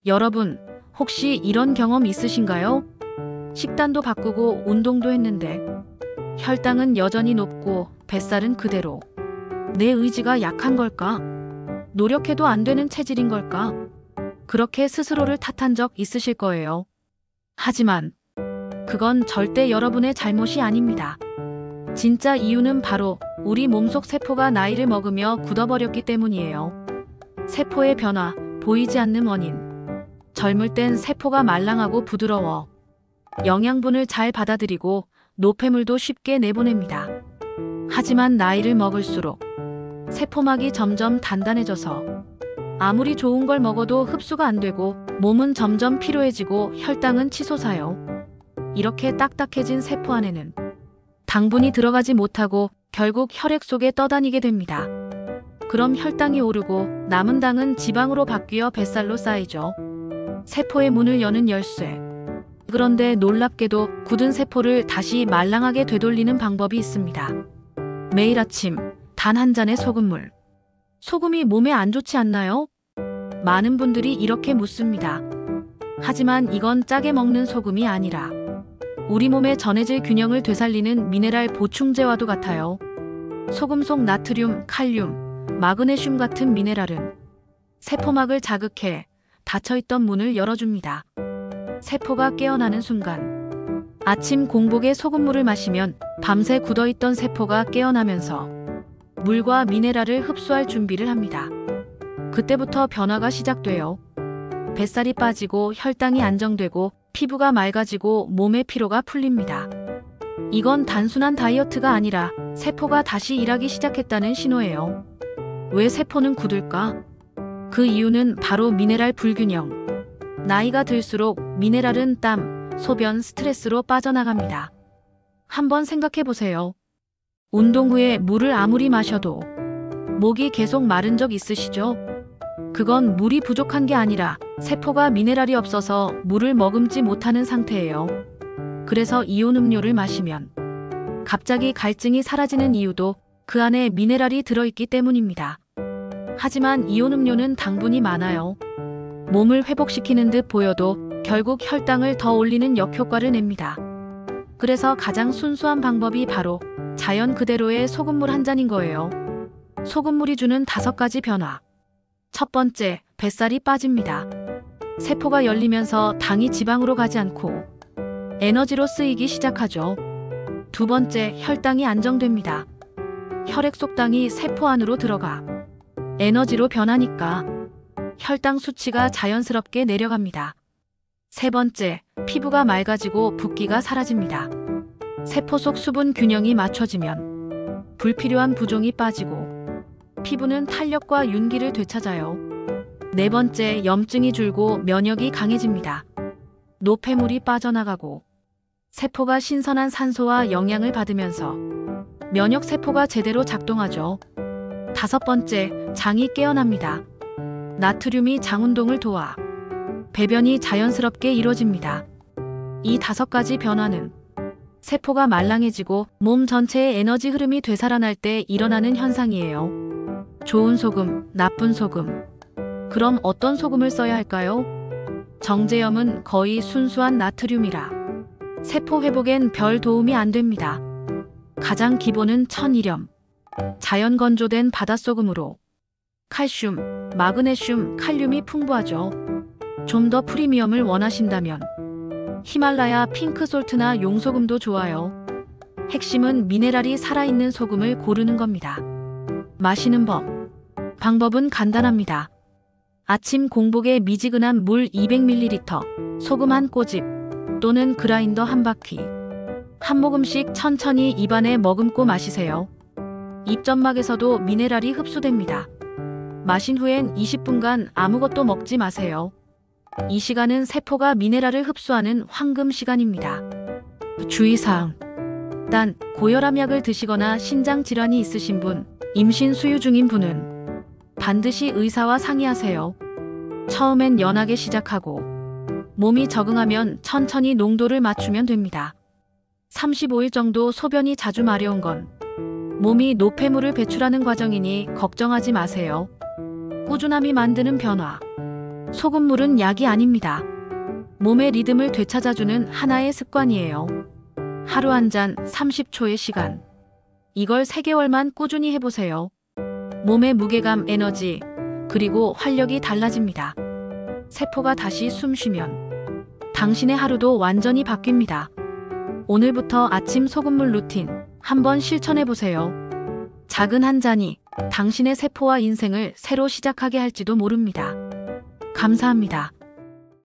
여러분, 혹시 이런 경험 있으신가요? 식단도 바꾸고 운동도 했는데 혈당은 여전히 높고 뱃살은 그대로. 내 의지가 약한 걸까? 노력해도 안 되는 체질인 걸까? 그렇게 스스로를 탓한 적 있으실 거예요. 하지만 그건 절대 여러분의 잘못이 아닙니다. 진짜 이유는 바로 우리 몸속 세포가 나이를 먹으며 굳어버렸기 때문이에요. 세포의 변화, 보이지 않는 원인. 젊을 땐 세포가 말랑하고 부드러워 영양분을 잘 받아들이고 노폐물도 쉽게 내보냅니다. 하지만 나이를 먹을수록 세포막이 점점 단단해져서 아무리 좋은 걸 먹어도 흡수가 안 되고 몸은 점점 피로해지고 혈당은 치솟아요. 이렇게 딱딱해진 세포 안에는 당분이 들어가지 못하고 결국 혈액 속에 떠다니게 됩니다. 그럼 혈당이 오르고 남은 당은 지방으로 바뀌어 뱃살로 쌓이죠. 세포의 문을 여는 열쇠. 그런데 놀랍게도 굳은 세포를 다시 말랑하게 되돌리는 방법이 있습니다. 매일 아침 단 한 잔의 소금물. 소금이 몸에 안 좋지 않나요? 많은 분들이 이렇게 묻습니다. 하지만 이건 짜게 먹는 소금이 아니라 우리 몸의 전해질 균형을 되살리는 미네랄 보충제와도 같아요. 소금 속 나트륨, 칼륨, 마그네슘 같은 미네랄은 세포막을 자극해 닫혀있던 문을 열어줍니다. 세포가 깨어나는 순간 아침 공복에 소금물을 마시면 밤새 굳어있던 세포가 깨어나면서 물과 미네랄을 흡수할 준비를 합니다. 그때부터 변화가 시작돼요. 뱃살이 빠지고 혈당이 안정되고 피부가 맑아지고 몸의 피로가 풀립니다. 이건 단순한 다이어트가 아니라 세포가 다시 일하기 시작했다는 신호예요. 왜 세포는 굳을까? 그 이유는 바로 미네랄 불균형. 나이가 들수록 미네랄은 땀, 소변, 스트레스로 빠져나갑니다. 한번 생각해 보세요. 운동 후에 물을 아무리 마셔도 목이 계속 마른 적 있으시죠? 그건 물이 부족한 게 아니라 세포가 미네랄이 없어서 물을 머금지 못하는 상태예요. 그래서 이온 음료를 마시면 갑자기 갈증이 사라지는 이유도 그 안에 미네랄이 들어있기 때문입니다. 하지만 이온 음료는 당분이 많아요. 몸을 회복시키는 듯 보여도 결국 혈당을 더 올리는 역효과를 냅니다. 그래서 가장 순수한 방법이 바로 자연 그대로의 소금물 한 잔인 거예요. 소금물이 주는 5가지 변화. 첫 번째, 뱃살이 빠집니다. 세포가 열리면서 당이 지방으로 가지 않고 에너지로 쓰이기 시작하죠. 두 번째, 혈당이 안정됩니다. 혈액 속 당이 세포 안으로 들어가 에너지로 변하니까 혈당 수치가 자연스럽게 내려갑니다. 세 번째, 피부가 맑아지고 붓기가 사라집니다. 세포 속 수분 균형이 맞춰지면 불필요한 부종이 빠지고 피부는 탄력과 윤기를 되찾아요. 네 번째, 염증이 줄고 면역이 강해집니다. 노폐물이 빠져나가고 세포가 신선한 산소와 영양을 받으면서 면역 세포가 제대로 작동하죠. 다섯 번째, 장이 깨어납니다. 나트륨이 장 운동을 도와 배변이 자연스럽게 이루어집니다. 이 5가지 변화는 세포가 말랑해지고 몸 전체의 에너지 흐름이 되살아날 때 일어나는 현상이에요. 좋은 소금, 나쁜 소금. 그럼 어떤 소금을 써야 할까요? 정제염은 거의 순수한 나트륨이라 세포 회복엔 별 도움이 안 됩니다. 가장 기본은 천일염. 자연 건조된 바닷소금으로 칼슘, 마그네슘, 칼륨이 풍부하죠. 좀 더 프리미엄을 원하신다면 히말라야 핑크솔트나 용소금도 좋아요. 핵심은 미네랄이 살아있는 소금을 고르는 겁니다. 마시는 법. 방법은 간단합니다. 아침 공복에 미지근한 물 200ml, 소금 한 꼬집 또는 그라인더 한 바퀴. 한 모금씩 천천히 입안에 머금고 마시세요. 입점막에서도 미네랄이 흡수됩니다. 마신 후엔 20분간 아무것도 먹지 마세요. 이 시간은 세포가 미네랄을 흡수하는 황금 시간입니다. 주의사항. 단, 고혈압 약을 드시거나 신장 질환이 있으신 분, 임신 수유 중인 분은 반드시 의사와 상의하세요. 처음엔 연하게 시작하고 몸이 적응하면 천천히 농도를 맞추면 됩니다. 35일 정도 소변이 자주 마려운 건 몸이 노폐물을 배출하는 과정이니 걱정하지 마세요. 꾸준함이 만드는 변화. 소금물은 약이 아닙니다. 몸의 리듬을 되찾아주는 하나의 습관이에요. 하루 한 잔 30초의 시간. 이걸 3개월만 꾸준히 해보세요. 몸의 무게감, 에너지, 그리고 활력이 달라집니다. 세포가 다시 숨쉬면 당신의 하루도 완전히 바뀝니다. 오늘부터 아침 소금물 루틴 한번 실천해보세요. 작은 한 잔이 당신의 세포와 인생을 새로 시작하게 할지도 모릅니다. 감사합니다.